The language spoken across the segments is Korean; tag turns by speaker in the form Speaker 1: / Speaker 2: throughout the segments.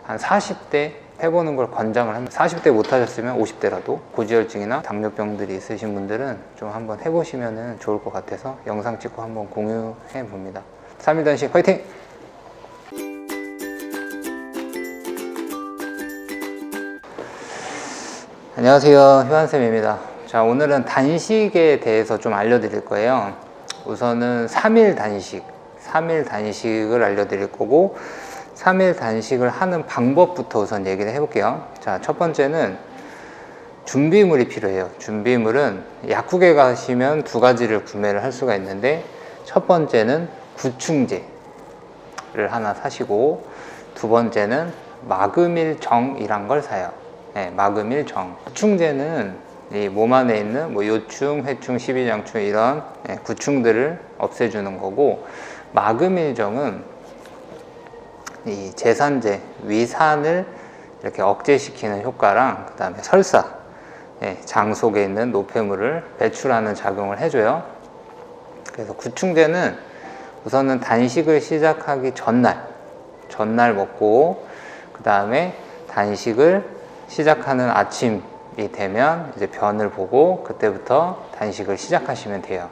Speaker 1: 한 40대 해보는 걸 권장을 합니다. 40대 못하셨으면 50대라도 고지혈증이나 당뇨병들이 있으신 분들은 좀 한번 해보시면 좋을 것 같아서 영상 찍고 한번 공유해 봅니다. 3일 단식 화이팅! 안녕하세요, 효한쌤입니다. 자, 오늘은 단식에 대해서 좀 알려드릴 거예요. 우선은 3일 단식을 알려드릴 거고, 3일 단식을 하는 방법부터 우선 얘기를 해볼게요. 자, 첫 번째는 준비물이 필요해요. 준비물은 약국에 가시면 두 가지를 구매를 할 수가 있는데, 첫 번째는 구충제를 하나 사시고, 두 번째는 마그밀정이란 걸 사요. 네, 마그밀정. 구충제는 이 몸 안에 있는 뭐 요충, 회충, 십이장충 이런 구충들을 없애주는 거고, 마그밀정은 이 제산제, 위산을 이렇게 억제시키는 효과랑 그 다음에 설사, 장 속에 있는 노폐물을 배출하는 작용을 해줘요. 그래서 구충제는 우선은 단식을 시작하기 전날 먹고, 그 다음에 단식을 시작하는 아침이 되면 이제 변을 보고 그때부터 단식을 시작하시면 돼요.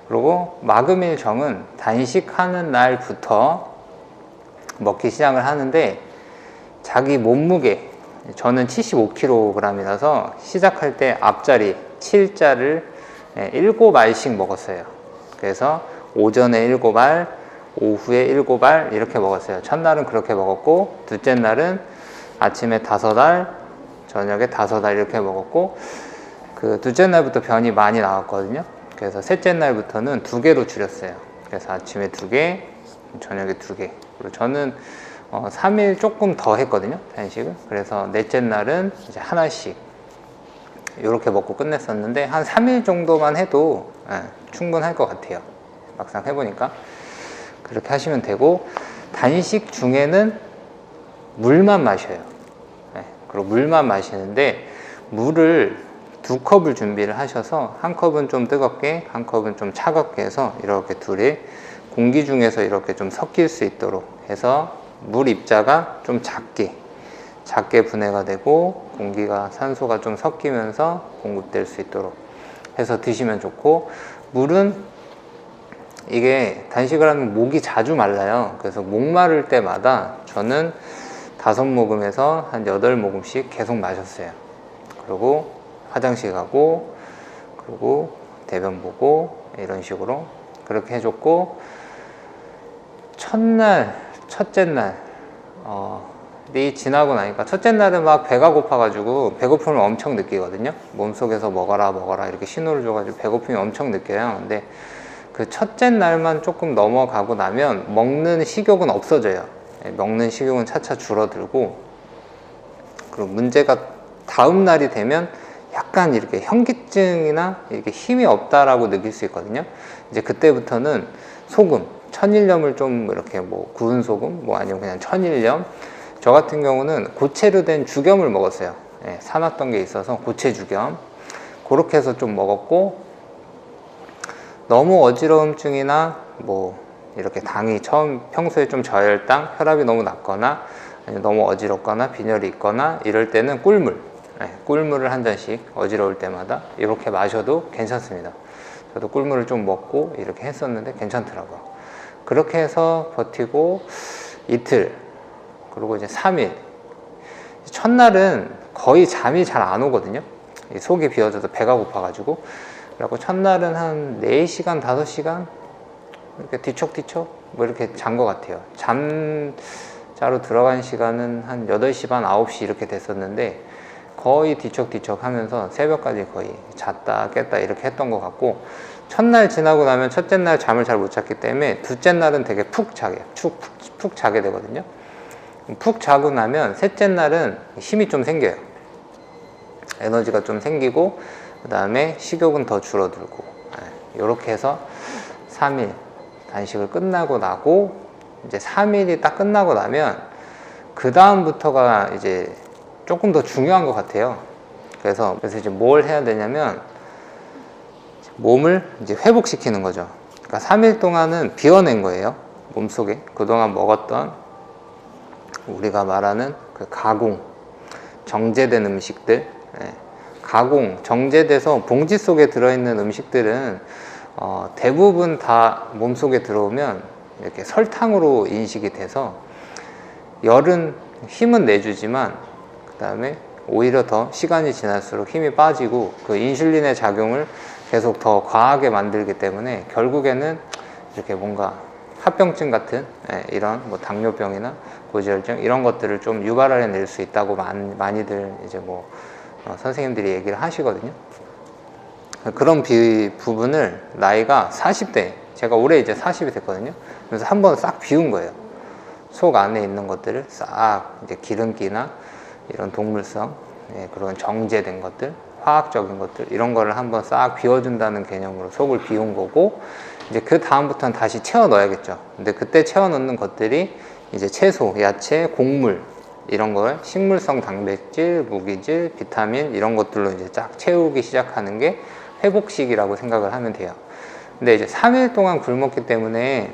Speaker 1: 그리고 마그밀정은 단식하는 날부터 먹기 시작을 하는데, 자기 몸무게, 저는 75kg이라서 시작할 때 앞자리 7자를 7알씩 먹었어요. 그래서 오전에 7알, 오후에 7알 이렇게 먹었어요. 첫날은 그렇게 먹었고, 둘째 날은 아침에 5알, 저녁에 5알 이렇게 먹었고, 그 둘째 날부터 변이 많이 나왔거든요. 그래서 셋째 날부터는 2개로 줄였어요. 그래서 아침에 2개, 저녁에 2개. 그리고 저는 3일 조금 더 했거든요, 단식을. 그래서 넷째 날은 이제 하나씩 이렇게 먹고 끝냈었는데, 한 3일 정도만 해도 충분할 것 같아요. 막상 해보니까. 그렇게 하시면 되고, 단식 중에는 물만 마셔요. 그리고 물만 마시는데, 물을 2컵을 준비를 하셔서 한 컵은 좀 뜨겁게, 한 컵은 좀 차갑게 해서 이렇게 둘이 공기 중에서 이렇게 좀 섞일 수 있도록 해서 물 입자가 좀 작게 분해가 되고 공기가, 산소가 좀 섞이면서 공급될 수 있도록 해서 드시면 좋고, 물은 이게 단식을 하면 목이 자주 말라요. 그래서 목 마를 때마다 저는 5모금에서 한 8모금씩 계속 마셨어요. 그리고 화장실 가고, 그리고 대변 보고, 이런 식으로 그렇게 해줬고, 첫째 날이 지나고 나니까, 첫째 날은 막 배가 고파가지고 배고픔을 엄청 느끼거든요. 몸속에서 먹어라 이렇게 신호를 줘가지고 배고픔이 엄청 느껴요. 근데 그 첫째 날만 조금 넘어가고 나면 먹는 식욕은 없어져요. 먹는 식욕은 차차 줄어들고, 그리고 문제가 다음 날이 되면 약간 이렇게 현기증이나 이렇게 힘이 없다라고 느낄 수 있거든요. 이제 그때부터는 소금, 천일염을 좀 이렇게 뭐 구운 소금, 뭐 아니면 그냥 천일염. 저 같은 경우는 고체로 된 죽염을 먹었어요. 사놨던 게 있어서 고체 죽염. 그렇게 해서 좀 먹었고, 너무 어지러움증이나 뭐 이렇게 당이 평소에 좀 저혈당, 혈압이 너무 낮거나, 아니면 너무 어지럽거나 빈혈이 있거나 이럴 때는 꿀물을 한 잔씩 어지러울 때마다 이렇게 마셔도 괜찮습니다. 저도 꿀물을 좀 먹고 이렇게 했었는데 괜찮더라고요. 그렇게 해서 버티고 이틀, 그리고 이제 3일. 첫날은 거의 잠이 잘 안 오거든요. 속이 비어져서 배가 고파가지고. 그래갖고 첫날은 한 4시간, 5시간 이렇게 뒤척뒤척 뭐 이렇게 잔 것 같아요. 잠자로 들어간 시간은 한 8시 반, 9시 이렇게 됐었는데, 거의 뒤척뒤척 하면서 새벽까지 거의 잤다 깼다 이렇게 했던 것 같고, 첫날 지나고 나면 첫째 날 잠을 잘 못 잤기 때문에 둘째 날은 되게 푹 자게 되거든요. 푹 자고 나면 셋째 날은 힘이 좀 생겨요. 에너지가 좀 생기고, 그 다음에 식욕은 더 줄어들고, 이렇게 해서 3일 단식을 끝나고 나고, 이제 3일이 딱 끝나고 나면 그 다음부터가 이제 조금 더 중요한 것 같아요. 그래서 이제 뭘 해야 되냐면, 몸을 이제 회복시키는 거죠. 그러니까 3일 동안은 비워낸 거예요. 몸속에 그동안 먹었던 우리가 말하는 그 가공, 정제된 음식들, 가공, 정제돼서 봉지 속에 들어있는 음식들은 대부분 다 몸속에 들어오면 이렇게 설탕으로 인식이 돼서 열은 힘은 내주지만 그 다음에 오히려 더 시간이 지날수록 힘이 빠지고 그 인슐린의 작용을 계속 더 과하게 만들기 때문에 결국에는 이렇게 뭔가 합병증 같은 이런 뭐 당뇨병이나 고지혈증 이런 것들을 좀 유발해 낼 수 있다고 많이들 이제 뭐 선생님들이 얘기를 하시거든요. 그런 부분을 나이가 40대, 제가 올해 이제 40이 됐거든요. 그래서 한번 싹 비운 거예요. 속 안에 있는 것들을 싹 이제 기름기나 이런 동물성, 그런 정제된 것들, 화학적인 것들 이런 거를 한번 싹 비워준다는 개념으로 속을 비운 거고, 이제 그 다음부터는 다시 채워 넣어야겠죠. 근데 그때 채워 넣는 것들이 이제 채소, 야채, 곡물 이런 걸 식물성 단백질, 무기질, 비타민 이런 것들로 이제 쫙 채우기 시작하는 게 회복식이라고 생각을 하면 돼요. 근데 이제 3일 동안 굶었기 때문에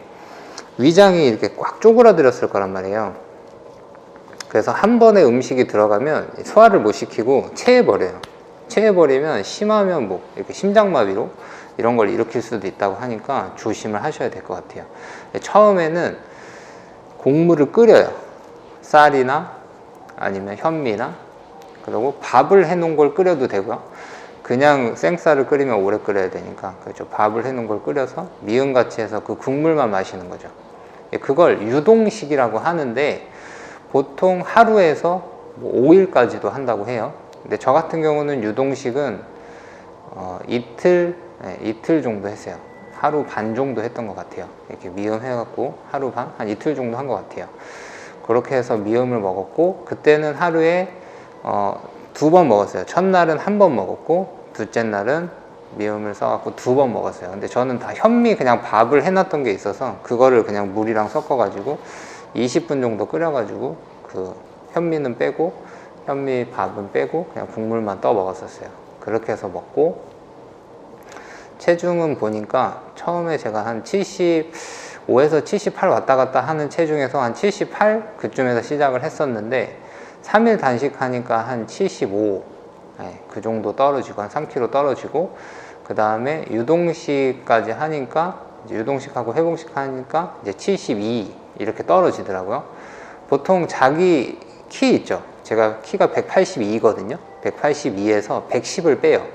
Speaker 1: 위장이 이렇게 꽉 쪼그라들었을 거란 말이에요. 그래서 한 번에 음식이 들어가면 소화를 못 시키고 체해버려요. 체해버리면 심하면 뭐 이렇게 심장마비로 이런 걸 일으킬 수도 있다고 하니까 조심을 하셔야 될 것 같아요. 처음에는 곡물을 끓여요. 쌀이나 아니면 현미나, 그리고 밥을 해놓은 걸 끓여도 되고요. 그냥 생쌀을 끓이면 오래 끓여야 되니까 그렇죠. 밥을 해놓은 걸 끓여서 미음같이 해서 그 국물만 마시는 거죠. 그걸 유동식이라고 하는데 보통 하루에서 뭐 5일까지도 한다고 해요. 근데 저 같은 경우는 유동식은 이틀 정도 했어요. 하루 반 정도 했던 것 같아요. 이렇게 미음 해갖고 하루 반, 한 이틀 정도 한 것 같아요. 그렇게 해서 미음을 먹었고, 그때는 하루에 2번 먹었어요. 첫날은 1번 먹었고, 둘째 날은 미음을 써갖고 2번 먹었어요. 근데 저는 다 현미 그냥 밥을 해놨던 게 있어서 그거를 그냥 물이랑 섞어가지고 20분 정도 끓여가지고 그 현미는 빼고 현미 밥은 빼고 그냥 국물만 떠 먹었었어요. 그렇게 해서 먹고, 체중은 보니까 처음에 제가 한 75에서 78 왔다 갔다 하는 체중에서 한 78 그쯤에서 시작을 했었는데 3일 단식하니까 한 75, 그 정도 떨어지고 한 3kg 떨어지고, 그 다음에 유동식까지 하니까 이제 유동식하고 회복식 하니까 이제 72 이렇게 떨어지더라고요. 보통 자기 키 있죠. 제가 키가 182거든요. 182에서 110을 빼요.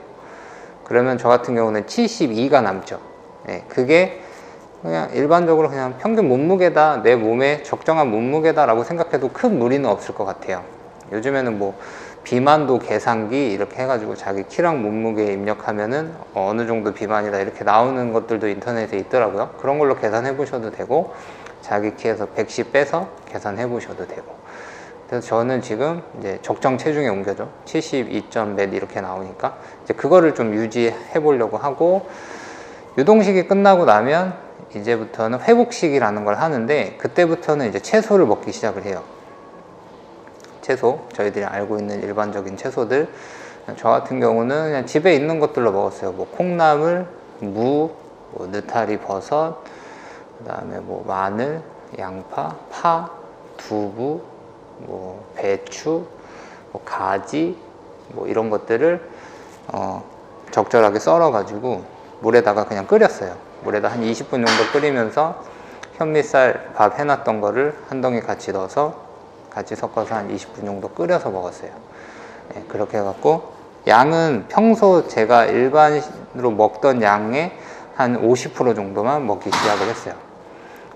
Speaker 1: 그러면 저 같은 경우는 72가 남죠. 그게 그냥 일반적으로 그냥 평균 몸무게다, 내 몸에 적정한 몸무게다 라고 생각해도 큰 무리는 없을 것 같아요. 요즘에는 뭐 비만도 계산기 이렇게 해가지고 자기 키랑 몸무게 입력하면은 어느 정도 비만이다 이렇게 나오는 것들도 인터넷에 있더라고요. 그런 걸로 계산해 보셔도 되고, 자기 키에서 110 빼서 계산해 보셔도 되고. 그래서 저는 지금 이제 적정 체중에 옮겨죠. 72점 몇 이렇게 나오니까 이제 그거를 좀 유지해 보려고 하고, 유동식이 끝나고 나면 이제부터는 회복식이라는 걸 하는데, 그때부터는 이제 채소를 먹기 시작을 해요. 채소, 저희들이 알고 있는 일반적인 채소들. 저 같은 경우는 그냥 집에 있는 것들로 먹었어요. 뭐 콩나물, 무, 뭐 느타리 버섯, 그 다음에 뭐 마늘, 양파, 파, 두부, 뭐 배추, 뭐 가지, 뭐 이런 것들을 적절하게 썰어 가지고 물에다가 그냥 끓였어요. 물에다 한 20분 정도 끓이면서 현미쌀 밥 해놨던 거를 한 덩이 같이 넣어서 같이 섞어서 한 20분 정도 끓여서 먹었어요. 그렇게 해갖고 양은 평소 제가 일반으로 먹던 양의 한 50% 정도만 먹기 시작을 했어요.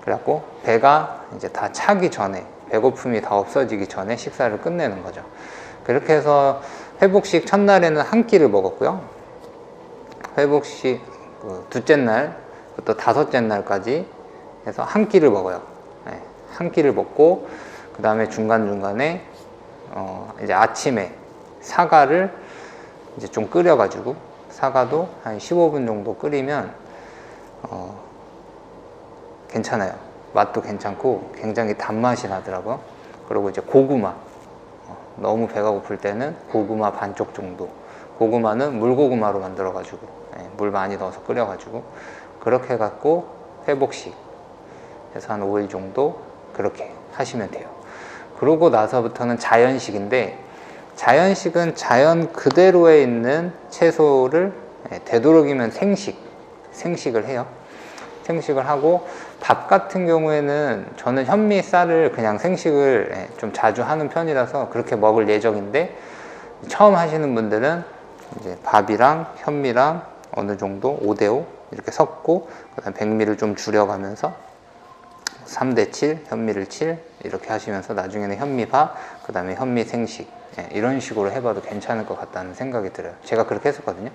Speaker 1: 그래갖고 배가 이제 다 차기 전에, 배고픔이 다 없어지기 전에 식사를 끝내는 거죠. 그렇게 해서 회복식 첫날에는 한 끼를 먹었고요. 회복식 둘째 날부터 다섯째 날까지 해서 한 끼를 먹어요. 한 끼를 먹고, 그 다음에 중간중간에 이제 아침에 사과를 이제 좀 끓여가지고, 사과도 한 15분 정도 끓이면 괜찮아요. 맛도 괜찮고 굉장히 단맛이 나더라고요. 그리고 이제 고구마, 너무 배가 고플 때는 고구마 반쪽 정도, 고구마는 물고구마로 만들어가지고 물 많이 넣어서 끓여가지고 그렇게 해갖고 회복식 해서 한 5일 정도 그렇게 하시면 돼요. 그러고 나서부터는 자연식인데, 자연식은 자연 그대로에 있는 채소를 되도록이면 생식을 해요. 생식을 하고, 밥 같은 경우에는 저는 현미 쌀을 그냥 생식을 좀 자주 하는 편이라서 그렇게 먹을 예정인데, 처음 하시는 분들은 이제 밥이랑 현미랑 어느 정도 5대5 이렇게 섞고, 그다음 백미를 좀 줄여가면서 3대7 현미를 7 이렇게 하시면서 나중에는 현미밥, 그 다음에 현미 생식, 이런 식으로 해봐도 괜찮을 것 같다는 생각이 들어요. 제가 그렇게 했었거든요.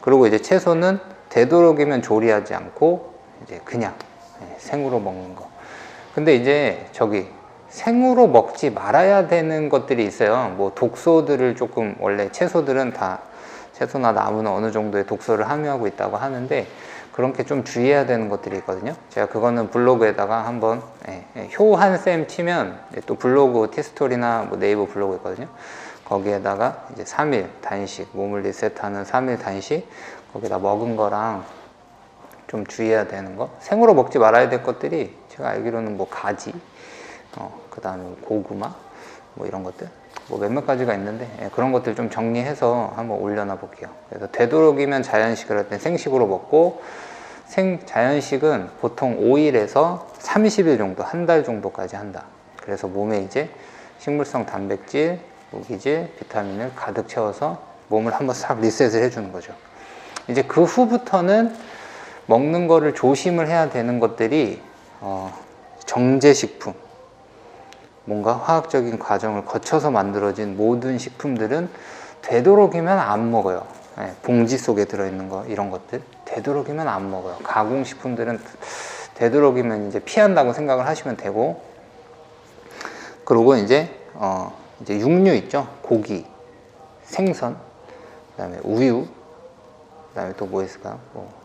Speaker 1: 그리고 이제 채소는 되도록이면 조리하지 않고 이제 그냥 생으로 먹는 거. 근데 이제 생으로 먹지 말아야 되는 것들이 있어요. 뭐 독소들을 조금, 원래 채소들은 다, 채소나 나무는 어느 정도의 독소를 함유하고 있다고 하는데, 그런 게 좀 주의해야 되는 것들이 있거든요. 제가 그거는 블로그에다가 한번 효한쌤 치면 또 블로그 티스토리나 뭐 네이버 블로그 있거든요. 거기에다가 이제 3일 단식, 몸을 리셋하는 3일 단식, 거기다 먹은 거랑 좀 주의해야 되는 거, 생으로 먹지 말아야 될 것들이 제가 알기로는 뭐 가지, 그 다음에 고구마, 뭐 이런 것들, 뭐 몇몇 가지가 있는데, 그런 것들 좀 정리해서 한번 올려놔 볼게요. 그래서 되도록이면 자연식을 할 땐 생식으로 먹고, 자연식은 보통 5일에서 30일 정도, 한 달 정도까지 한다. 그래서 몸에 이제 식물성 단백질, 무기질, 비타민을 가득 채워서 몸을 한번 싹 리셋을 해주는 거죠. 이제 그 후부터는 먹는 거를 조심을 해야 되는 것들이 정제식품, 뭔가 화학적인 과정을 거쳐서 만들어진 모든 식품들은 되도록이면 안 먹어요. 봉지 속에 들어있는 거, 이런 것들 되도록이면 안 먹어요. 가공식품들은 되도록이면 이제 피한다고 생각을 하시면 되고, 그리고 이제 육류 있죠. 고기, 생선, 그다음에 우유, 그다음에 또 뭐 있을까요?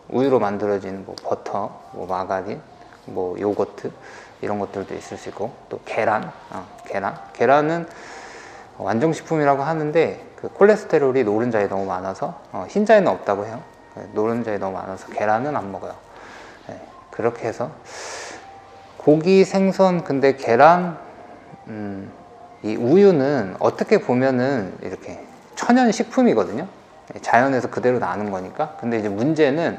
Speaker 1: 우유로 만들어진 뭐 버터, 뭐 마가린, 뭐 요거트, 이런 것들도 있을 수 있고, 또 계란은 완종식품이라고 하는데, 그 콜레스테롤이 노른자에 너무 많아서, 흰자에는 없다고 해요. 노른자에 너무 많아서 계란은 안 먹어요. 그렇게 해서 고기, 생선, 근데 계란, 이 우유는 어떻게 보면은 이렇게 천연 식품이거든요. 자연에서 그대로 나는 거니까. 근데 이제 문제는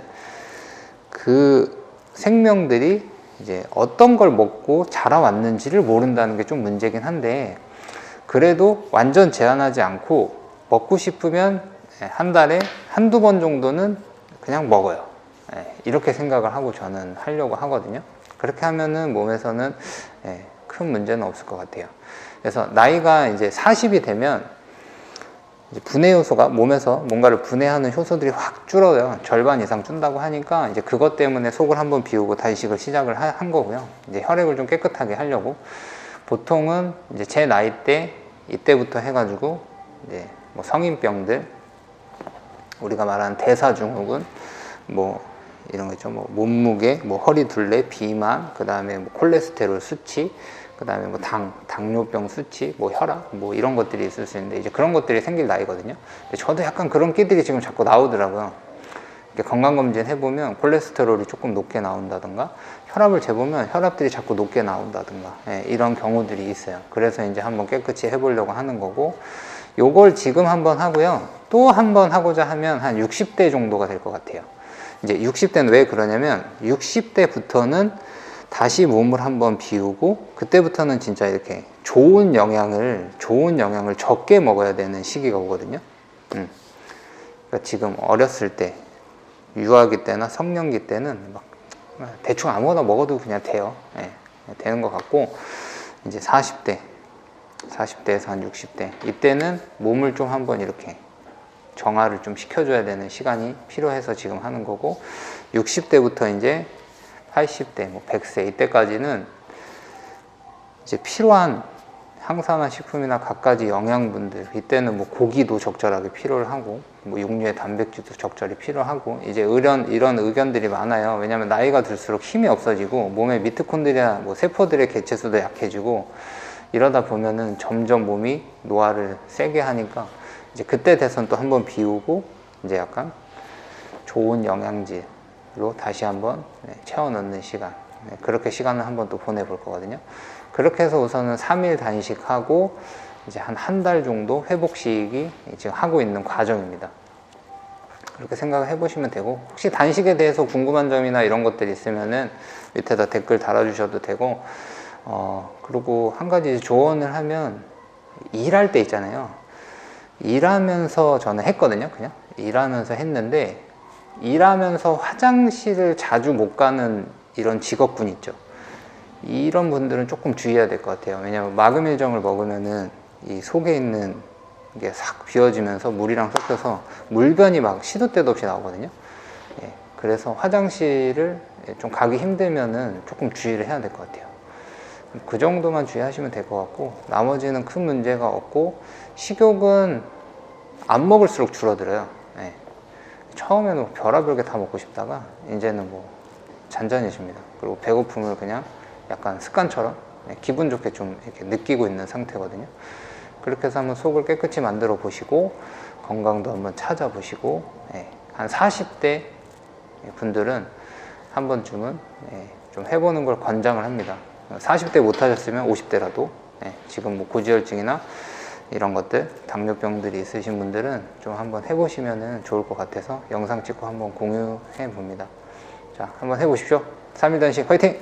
Speaker 1: 그 생명들이 이제 어떤 걸 먹고 자라왔는지를 모른다는 게 좀 문제긴 한데, 그래도 완전 제한하지 않고 먹고 싶으면 한 달에 한두 번 정도는 그냥 먹어요. 이렇게 생각을 하고 저는 하려고 하거든요. 그렇게 하면은 몸에서는 큰 문제는 없을 것 같아요. 그래서 나이가 이제 40이 되면 이제 분해 요소가, 몸에서 뭔가를 분해하는 효소들이 확 줄어요. 절반 이상 준다고 하니까 이제 그것 때문에 속을 한번 비우고 단식을 시작을 한 거고요. 이제 혈액을 좀 깨끗하게 하려고. 보통은 이제 제 나이 때, 이때부터 해가지고 이제 뭐 성인병들, 우리가 말하는 대사증후군, 뭐 이런 거 있죠. 뭐 몸무게, 뭐 허리 둘레, 비만, 그 다음에 뭐 콜레스테롤 수치, 그 다음에 뭐 당뇨병 수치, 뭐 혈압, 뭐 이런 것들이 있을 수 있는데, 이제 그런 것들이 생길 나이거든요. 근데 저도 약간 그런 끼들이 지금 자꾸 나오더라고요. 건강검진 해보면 콜레스테롤이 조금 높게 나온다든가, 혈압을 재보면 혈압들이 자꾸 높게 나온다든가, 이런 경우들이 있어요. 그래서 이제 한번 깨끗이 해보려고 하는 거고, 요걸 지금 한번 하고요. 또 한번 하고자 하면 한 60대 정도가 될 것 같아요. 이제 60대는 왜 그러냐면, 60대부터는 다시 몸을 한번 비우고, 그때부터는 진짜 이렇게 좋은 영양을 적게 먹어야 되는 시기가 오거든요. 그러니까 지금 어렸을 때, 유아기 때나 성년기 때는 막 대충 아무거나 먹어도 그냥 돼요. 되는 것 같고, 이제 40대에서 한 60대, 이때는 몸을 좀 한번 이렇게 정화를 좀 시켜줘야 되는 시간이 필요해서 지금 하는 거고, 60대부터 이제 80대, 뭐 100세, 이때까지는 이제 필요한 항산화 식품이나 갖가지 영양분들, 이때는 뭐 고기도 적절하게 필요를 하고, 뭐 육류의 단백질도 적절히 필요하고, 이제 이런 의견들이 많아요. 왜냐하면 나이가 들수록 힘이 없어지고, 몸의 미토콘드리아, 뭐 세포들의 개체수도 약해지고, 이러다 보면은 점점 몸이 노화를 세게 하니까, 이제 그때 돼선 또 한번 비우고, 이제 약간 좋은 영양질로 다시 한번 채워 넣는 시간, 그렇게 시간을 한번 또 보내볼 거거든요. 그렇게 해서 우선은 3일 단식하고 이제 한 달 정도 회복 시기 지금 하고 있는 과정입니다. 그렇게 생각을 해보시면 되고, 혹시 단식에 대해서 궁금한 점이나 이런 것들이 있으면은 밑에다 댓글 달아주셔도 되고, 그리고 한 가지 조언을 하면, 일할 때 있잖아요. 일하면서 저는 했거든요. 그냥 일하면서 했는데, 일하면서 화장실을 자주 못 가는 이런 직업군 있죠. 이런 분들은 조금 주의해야 될 것 같아요. 왜냐면 마금일정을 먹으면은 이 속에 있는 이게 싹 비워지면서 물이랑 섞여서 물변이 막 시도 때도 없이 나오거든요. 예, 그래서 화장실을 좀 가기 힘들면은 조금 주의를 해야 될 것 같아요. 그 정도만 주의하시면 될 것 같고, 나머지는 큰 문제가 없고, 식욕은 안 먹을수록 줄어들어요. 예. 처음에는 별의별 게 다 먹고 싶다가 이제는 뭐 잔잔해집니다. 그리고 배고픔을 그냥 약간 습관처럼 기분 좋게 좀 이렇게 느끼고 있는 상태거든요. 그렇게 해서 한번 속을 깨끗이 만들어 보시고, 건강도 한번 찾아보시고, 한 40대 분들은 한 번쯤은 좀 해보는 걸 권장을 합니다. 40대 못하셨으면 50대라도, 지금 뭐 고지혈증이나 이런 것들, 당뇨병들이 있으신 분들은 좀 한번 해보시면 좋을 것 같아서 영상 찍고 한번 공유해 봅니다. 자, 한번 해보십시오. 3일 단식 화이팅!